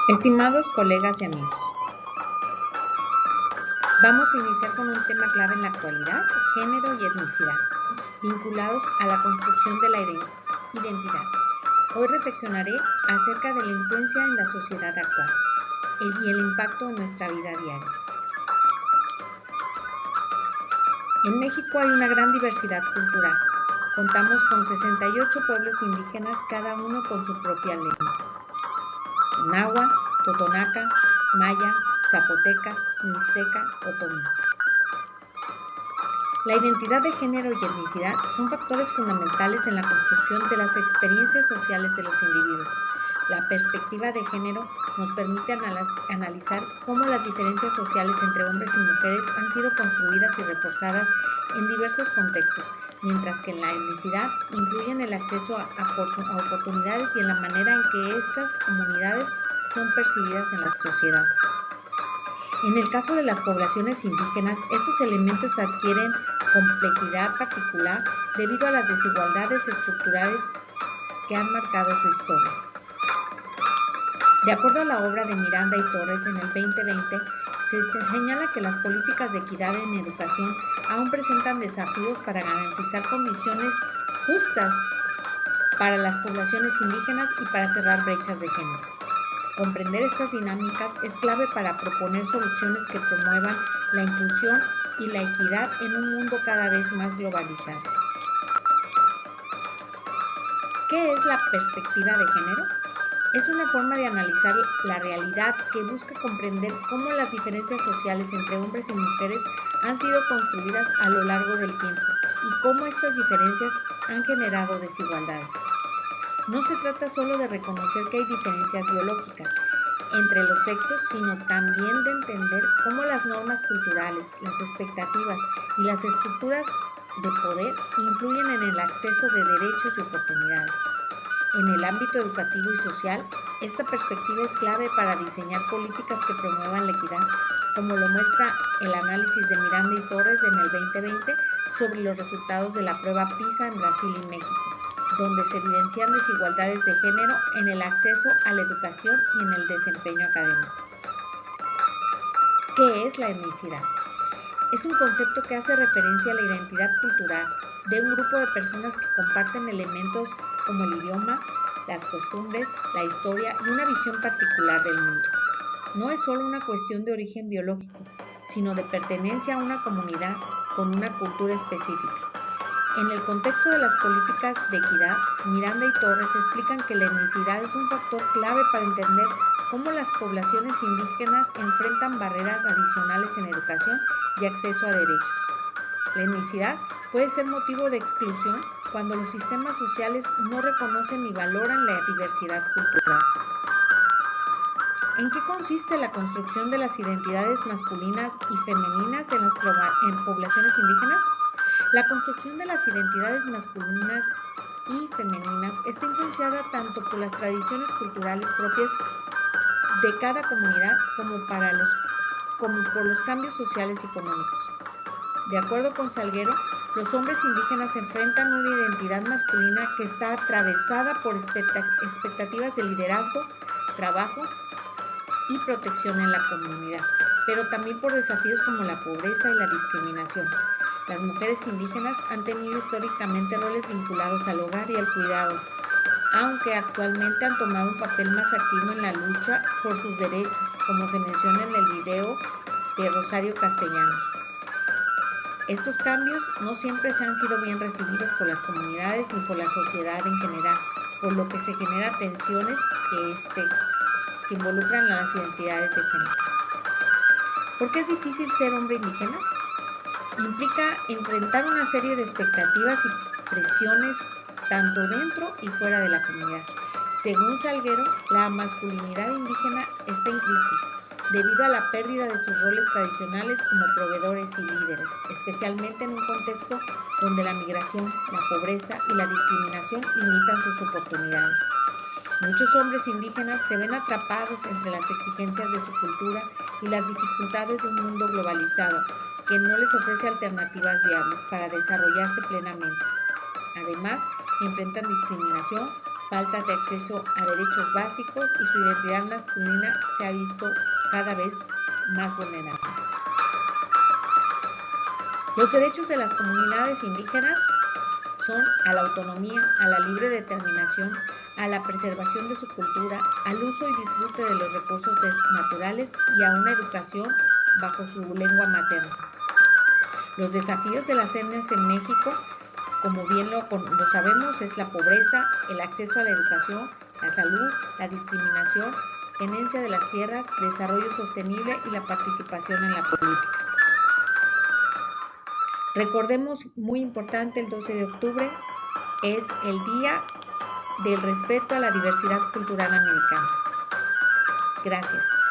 Estimados colegas y amigos, vamos a iniciar con un tema clave en la actualidad, género y etnicidad, vinculados a la construcción de la identidad. Hoy reflexionaré acerca de la influencia en la sociedad actual y el impacto en nuestra vida diaria. En México hay una gran diversidad cultural. Contamos con 68 pueblos indígenas, cada uno con su propia lengua: náhuatl, totonaca, maya, zapoteca, mixteca, otomí. La identidad de género y etnicidad son factores fundamentales en la construcción de las experiencias sociales de los individuos. La perspectiva de género nos permite analizar cómo las diferencias sociales entre hombres y mujeres han sido construidas y reforzadas en diversos contextos, mientras que en la etnicidad influyen el acceso a oportunidades y en la manera en que estas comunidades son percibidas en la sociedad. En el caso de las poblaciones indígenas, estos elementos adquieren complejidad particular debido a las desigualdades estructurales que han marcado su historia. De acuerdo a la obra de Miranda y Torres en el 2020, se señala que las políticas de equidad en educación aún presentan desafíos para garantizar condiciones justas para las poblaciones indígenas y para cerrar brechas de género. Comprender estas dinámicas es clave para proponer soluciones que promuevan la inclusión y la equidad en un mundo cada vez más globalizado. ¿Qué es la perspectiva de género? Es una forma de analizar la realidad que busca comprender cómo las diferencias sociales entre hombres y mujeres han sido construidas a lo largo del tiempo y cómo estas diferencias han generado desigualdades. No se trata solo de reconocer que hay diferencias biológicas entre los sexos, sino también de entender cómo las normas culturales, las expectativas y las estructuras de poder influyen en el acceso de derechos y oportunidades. En el ámbito educativo y social, esta perspectiva es clave para diseñar políticas que promuevan la equidad, como lo muestra el análisis de Miranda y Torres en el 2020 sobre los resultados de la prueba PISA en Brasil y México, donde se evidencian desigualdades de género en el acceso a la educación y en el desempeño académico. ¿Qué es la etnicidad? Es un concepto que hace referencia a la identidad cultural de un grupo de personas que comparten elementos como el idioma, las costumbres, la historia y una visión particular del mundo. No es solo una cuestión de origen biológico, sino de pertenencia a una comunidad con una cultura específica. En el contexto de las políticas de equidad, Miranda y Torres explican que la etnicidad es un factor clave para entender cómo las poblaciones indígenas enfrentan barreras adicionales en educación y acceso a derechos. La etnicidad puede ser motivo de exclusión cuando los sistemas sociales no reconocen ni valoran la diversidad cultural. ¿En qué consiste la construcción de las identidades masculinas y femeninas en las poblaciones indígenas? La construcción de las identidades masculinas y femeninas está influenciada tanto por las tradiciones culturales propias de cada comunidad como por los cambios sociales y económicos. De acuerdo con Salguero, los hombres indígenas enfrentan una identidad masculina que está atravesada por expectativas de liderazgo, trabajo y protección en la comunidad, pero también por desafíos como la pobreza y la discriminación. Las mujeres indígenas han tenido históricamente roles vinculados al hogar y al cuidado, aunque actualmente han tomado un papel más activo en la lucha por sus derechos, como se menciona en el video de Rosario Castellanos. Estos cambios no siempre se han sido bien recibidos por las comunidades ni por la sociedad en general, por lo que se generan tensiones que involucran a las identidades de género. ¿Por qué es difícil ser hombre indígena? Implica enfrentar una serie de expectativas y presiones tanto dentro y fuera de la comunidad. Según Salguero, la masculinidad indígena está en crisis debido a la pérdida de sus roles tradicionales como proveedores y líderes, especialmente en un contexto donde la migración, la pobreza y la discriminación limitan sus oportunidades. Muchos hombres indígenas se ven atrapados entre las exigencias de su cultura y las dificultades de un mundo globalizado que no les ofrece alternativas viables para desarrollarse plenamente. Además, enfrentan discriminación, falta de acceso a derechos básicos y su identidad masculina se ha visto cada vez más vulnerable. Los derechos de las comunidades indígenas son a la autonomía, a la libre determinación, a la preservación de su cultura, al uso y disfrute de los recursos naturales y a una educación bajo su lengua materna. Los desafíos de las etnias en México, como bien lo sabemos, es la pobreza, el acceso a la educación, la salud, la discriminación, tenencia de las tierras, desarrollo sostenible y la participación en la política. Recordemos, muy importante, el 12 de octubre es el Día del Respeto a la Diversidad Cultural Americana. Gracias.